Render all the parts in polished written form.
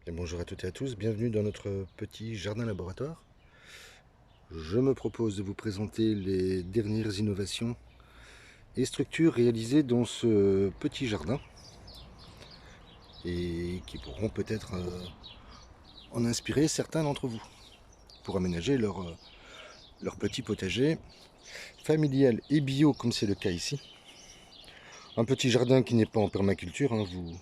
Et bonjour à toutes et à tous, bienvenue dans notre petit jardin laboratoire. Je me propose de vous présenter les dernières innovations et structures réalisées dans ce petit jardin et qui pourront peut-être en inspirer certains d'entre vous pour aménager leur petit potager familial et bio comme c'est le cas ici. Un petit jardin qui n'est pas en permaculture, hein, vous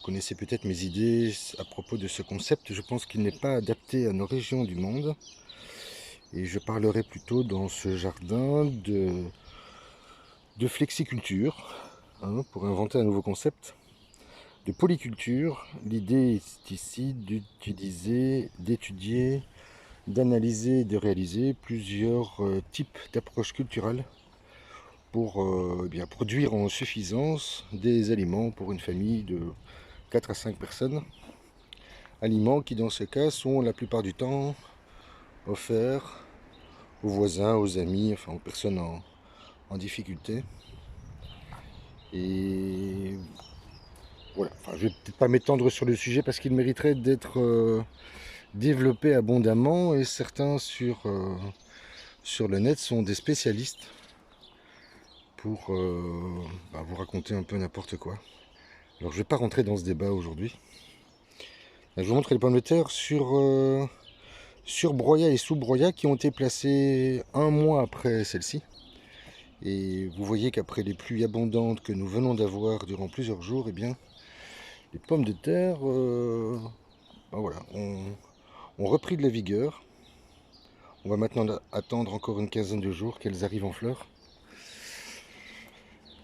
connaissez peut-être mes idées à propos de ce concept. Je pense qu'il n'est pas adapté à nos régions du monde. Et je parlerai plutôt dans ce jardin de flexiculture, hein, pour inventer un nouveau concept, de polyculture. L'idée est ici d'utiliser, d'étudier, d'analyser et de réaliser plusieurs types d'approches culturelles pour bien produire en suffisance des aliments pour une famille de 4 à 5 personnes. Aliments qui dans ce cas sont la plupart du temps offerts aux voisins, aux amis, enfin aux personnes en difficulté. Et voilà, enfin, je vais peut-être pas m'étendre sur le sujet parce qu'il mériterait d'être développé abondamment et certains sur le net sont des spécialistes pour vous raconter un peu n'importe quoi. Alors je vais pas rentrer dans ce débat aujourd'hui. Je vous montre les pommes de terre sur broyat et sous broyat qui ont été placées un mois après celle-ci. Et vous voyez qu'après les pluies abondantes que nous venons d'avoir durant plusieurs jours, eh bien, les pommes de terre voilà, ont repris de la vigueur. On va maintenant attendre encore une quinzaine de jours qu'elles arrivent en fleurs.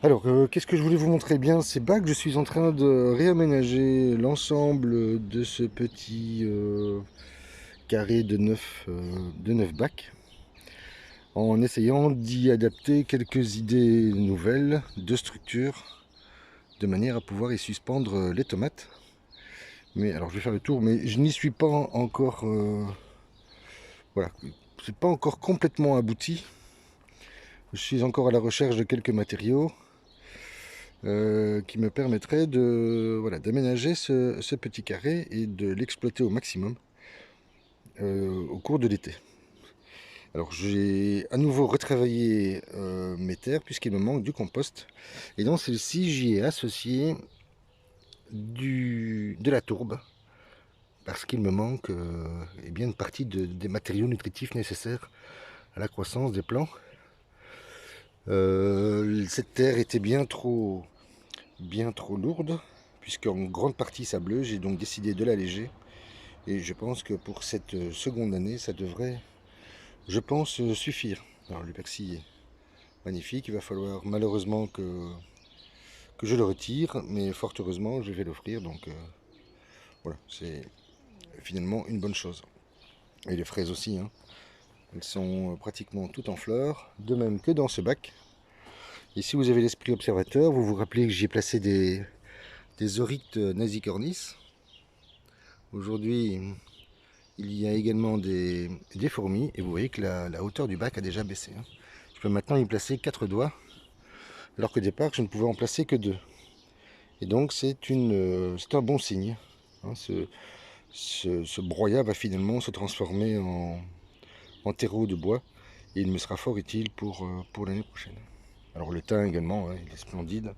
Alors, qu'est-ce que je voulais vous montrer? Bien, ces bacs, je suis en train de réaménager l'ensemble de ce petit carré de 9 bacs, en essayant d'y adapter quelques idées nouvelles de structure, de manière à pouvoir y suspendre les tomates. Mais alors, je vais faire le tour, mais je n'y suis pas encore... voilà, c'est pas encore complètement abouti. Je suis encore à la recherche de quelques matériaux qui me permettraient voilà, d'aménager ce petit carré et de l'exploiter au maximum au cours de l'été. Alors j'ai à nouveau retravaillé mes terres puisqu'il me manque du compost. Et dans celle-ci, j'y ai associé de la tourbe parce qu'il me manque eh bien, une partie des matériaux nutritifs nécessaires à la croissance des plants. Cette terre était bien trop lourde, puisqu'en grande partie sableuse. J'ai donc décidé de l'alléger. Et je pense que pour cette seconde année, ça devrait, je pense, suffire. Alors le persil est magnifique. Il va falloir malheureusement que je le retire, mais fort heureusement, je vais l'offrir. Donc voilà, c'est finalement une bonne chose. Et les fraises aussi, hein. Elles sont pratiquement toutes en fleurs, de même que dans ce bac. Et si vous avez l'esprit observateur, vous vous rappelez que j'ai placé des oryctes nasicornis. Aujourd'hui, il y a également des fourmis, et vous voyez que la hauteur du bac a déjà baissé, hein. Je peux maintenant y placer 4 doigts, alors qu'au départ, je ne pouvais en placer que 2. Et donc, c'est un bon signe, hein. Ce broyat va finalement se transformer en terreau de bois, et il me sera fort utile pour l'année prochaine. Alors le thym également, hein, il est splendide.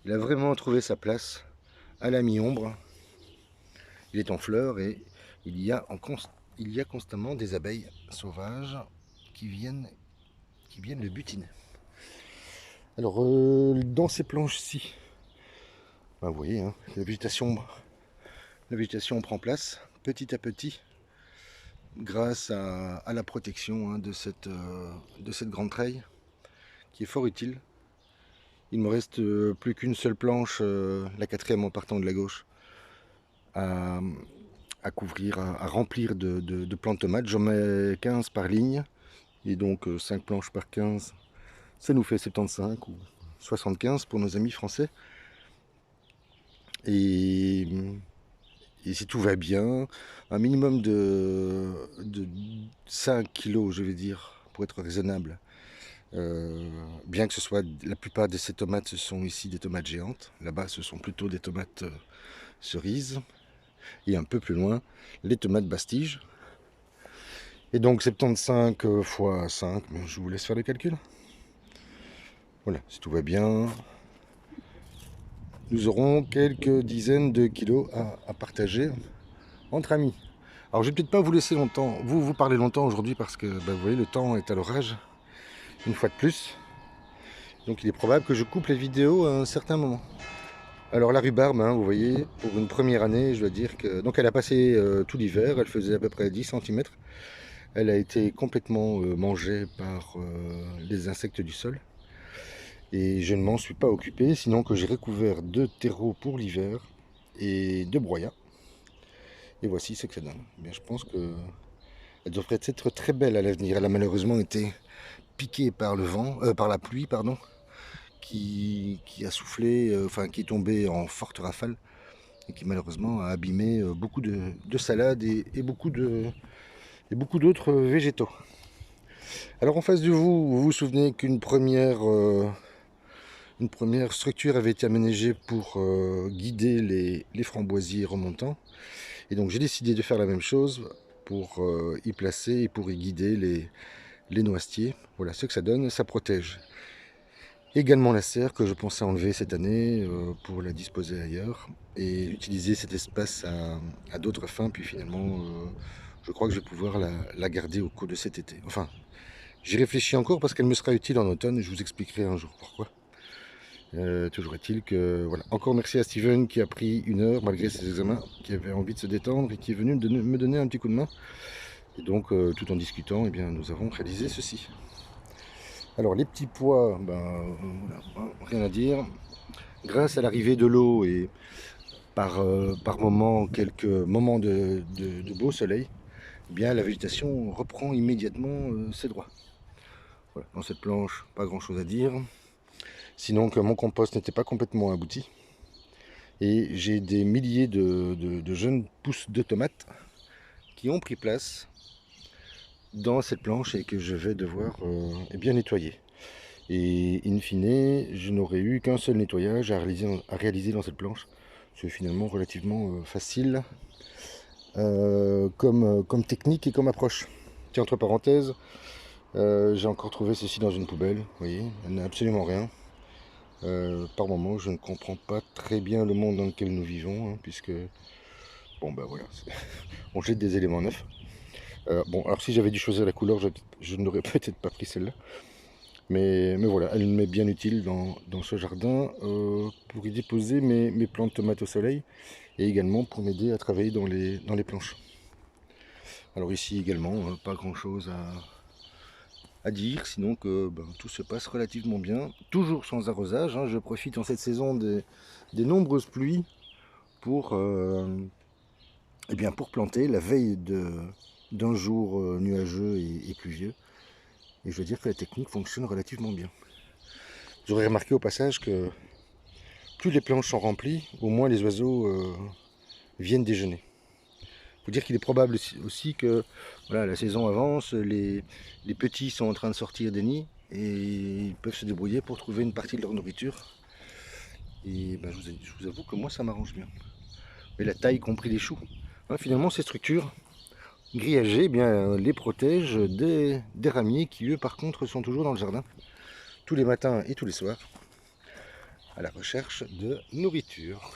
Il a vraiment trouvé sa place à la mi-ombre. Il est en fleurs et il y a, constamment des abeilles sauvages qui viennent le butiner. Alors dans ces planches-ci, vous voyez, hein, la végétation prend place petit à petit grâce à la protection, hein, de cette grande treille qui est fort utile. Il me reste plus qu'une seule planche, la quatrième en partant de la gauche, à, couvrir, à remplir de plantes tomates. J'en mets 15 par ligne, et donc 5 planches par 15, ça nous fait 75 ou 75 pour nos amis français. Et si tout va bien, un minimum de 5 kilos, je vais dire, pour être raisonnable. Bien que ce soit, la plupart de ces tomates, ce sont ici des tomates géantes. Là-bas, ce sont plutôt des tomates cerises. et un peu plus loin les tomates Bastige. Et donc 75 fois 5, je vous laisse faire le calcul. Voilà, si tout va bien, nous aurons quelques dizaines de kilos à partager entre amis. Alors je vais peut-être pas vous laisser longtemps, vous parler longtemps aujourd'hui parce que vous voyez le temps est à l'orage, une fois de plus. Donc il est probable que je coupe les vidéos à un certain moment. Alors la rhubarbe, vous voyez, pour une première année, je dois dire que... Donc elle a passé tout l'hiver, elle faisait à peu près 10 cm. Elle a été complètement mangée par les insectes du sol. Et je ne m'en suis pas occupé, sinon que j'ai recouvert de terreau pour l'hiver et de broyat. Et voici ce que ça donne. Eh bien, je pense qu'elle devrait être très belle à l'avenir. Elle a malheureusement été piquée par le vent, par la pluie, pardon, qui a soufflé, enfin qui est tombée en forte rafale et qui malheureusement a abîmé beaucoup de salades et beaucoup d'autres végétaux. Alors en face de vous, vous vous souvenez qu'une première structure avait été aménagée pour guider les framboisiers remontants. Et donc j'ai décidé de faire la même chose pour y placer et pour y guider les noisetiers. Voilà ce que ça donne, ça protège. Également la serre que je pensais enlever cette année pour la disposer ailleurs et utiliser cet espace à d'autres fins. Puis finalement, je crois que je vais pouvoir la garder au cours de cet été. Enfin, j'y réfléchis encore parce qu'elle me sera utile en automne et je vous expliquerai un jour pourquoi. Toujours est-il que, voilà. Encore merci à Steven qui a pris une heure malgré ses examens, qui avait envie de se détendre et qui est venu me donner un petit coup de main. Et donc, tout en discutant, eh bien, nous avons réalisé ceci. Alors, les petits pois, voilà, rien à dire. Grâce à l'arrivée de l'eau et par moment, quelques moments de beau soleil, eh bien, la végétation reprend immédiatement ses droits. Voilà. Dans cette planche, pas grand-chose à dire. Sinon que mon compost n'était pas complètement abouti. Et j'ai des milliers de jeunes pousses de tomates qui ont pris place dans cette planche et que je vais devoir bien nettoyer. Et in fine, je n'aurai eu qu'un seul nettoyage à réaliser dans cette planche. C'est finalement relativement facile comme technique et comme approche. Tiens, entre parenthèses, j'ai encore trouvé ceci dans une poubelle. Vous voyez, elle n'a absolument rien. Par moment, je ne comprends pas très bien le monde dans lequel nous vivons, puisque, bon ben voilà, on jette des éléments neufs. Bon, alors si j'avais dû choisir la couleur, je n'aurais peut-être pas pris celle-là. Mais voilà, elle m'est bien utile dans ce jardin pour y déposer mes plantes de tomates au soleil et également pour m'aider à travailler dans les planches. Alors ici également, pas grand-chose à dire, sinon que tout se passe relativement bien, toujours sans arrosage. Je profite en cette saison des nombreuses pluies pour planter la veille d'un jour nuageux et pluvieux. Et je veux dire que la technique fonctionne relativement bien. J'aurais remarqué au passage que plus les planches sont remplies, au moins les oiseaux viennent déjeuner. Il faut dire qu'il est probable aussi que voilà, la saison avance, les petits sont en train de sortir des nids et ils peuvent se débrouiller pour trouver une partie de leur nourriture. Et je vous avoue que moi ça m'arrange bien. Mais la taille compris les choux. Finalement ces structures grillagées les protègent des ramiers qui eux par contre sont toujours dans le jardin. Tous les matins et tous les soirs. À la recherche de nourriture.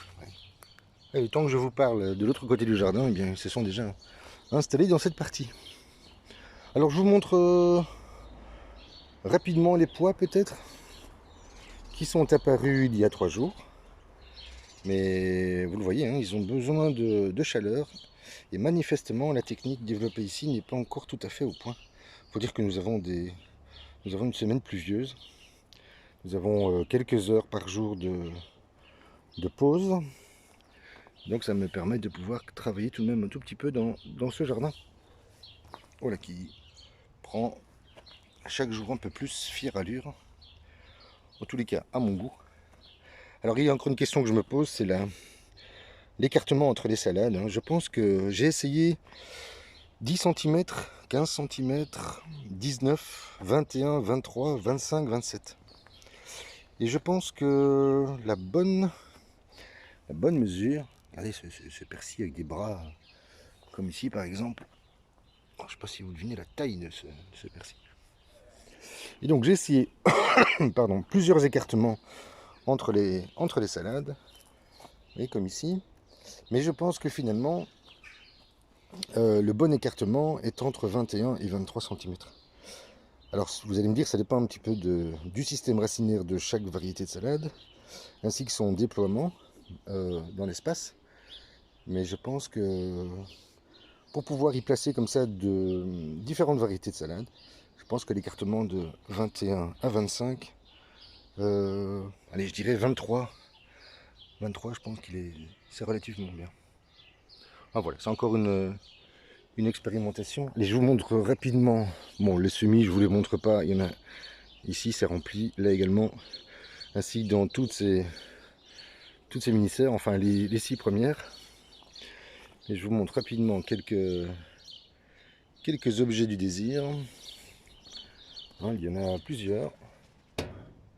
Et le temps que je vous parle de l'autre côté du jardin, ils se sont déjà installés dans cette partie. Alors je vous montre rapidement les pois peut-être qui sont apparus il y a 3 jours. Mais vous le voyez, ils ont besoin de chaleur. Et manifestement, la technique développée ici n'est pas encore tout à fait au point. Il faut dire que nous avons une semaine pluvieuse. Nous avons quelques heures par jour de pause. Donc ça me permet de pouvoir travailler tout de même un tout petit peu dans ce jardin. Voilà, qui prend chaque jour un peu plus fière allure. En tous les cas, à mon goût. Alors il y a encore une question que je me pose, c'est l'écartement entre les salades. Je pense que j'ai essayé 10 cm, 15 cm, 19, 21, 23, 25, 27. Et je pense que la bonne mesure, Regardez ce persil avec des bras, comme ici par exemple. Je ne sais pas si vous devinez la taille de ce persil. Et donc j'ai essayé pardon, plusieurs écartements entre les salades, et comme ici. Mais je pense que finalement, le bon écartement est entre 21 et 23 cm. Alors vous allez me dire, ça dépend un petit peu du système racinaire de chaque variété de salade, ainsi que son déploiement dans l'espace. Mais je pense que pour pouvoir y placer comme ça de différentes variétés de salade, je pense que l'écartement de 21 à 25, allez je dirais 23, je pense c'est relativement bien. Ah voilà, c'est encore une expérimentation. Allez, je vous montre rapidement. Bon, le semis, je vous les montre pas. Il y en a ici, c'est rempli. Là également, ainsi que dans toutes ces mini-serres, enfin les 6 premières. Et je vous montre rapidement quelques objets du désir. Hein, il y en a plusieurs.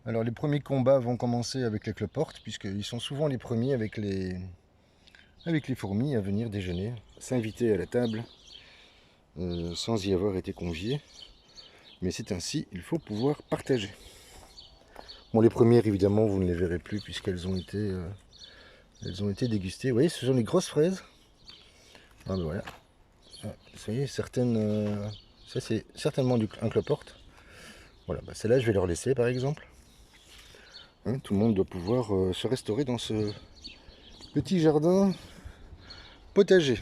Alors les premiers combats vont commencer avec les cloportes, puisqu'ils sont souvent les premiers avec les fourmis à venir déjeuner, s'inviter à la table, sans y avoir été convié. Mais c'est ainsi, il faut pouvoir partager. Bon, les premières, évidemment, vous ne les verrez plus, puisqu'elles ont été dégustées. Vous voyez, ce sont les grosses fraises. Ah ben voilà. Ah, vous voyez, certaines... ça, c'est certainement un cloporte. Voilà, bah, celles-là, je vais leur laisser, par exemple. Hein, tout le monde doit pouvoir se restaurer dans ce petit jardin potager.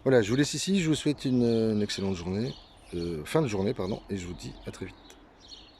Voilà, je vous laisse ici. Je vous souhaite une excellente journée. Fin de journée, pardon. Et je vous dis à très vite.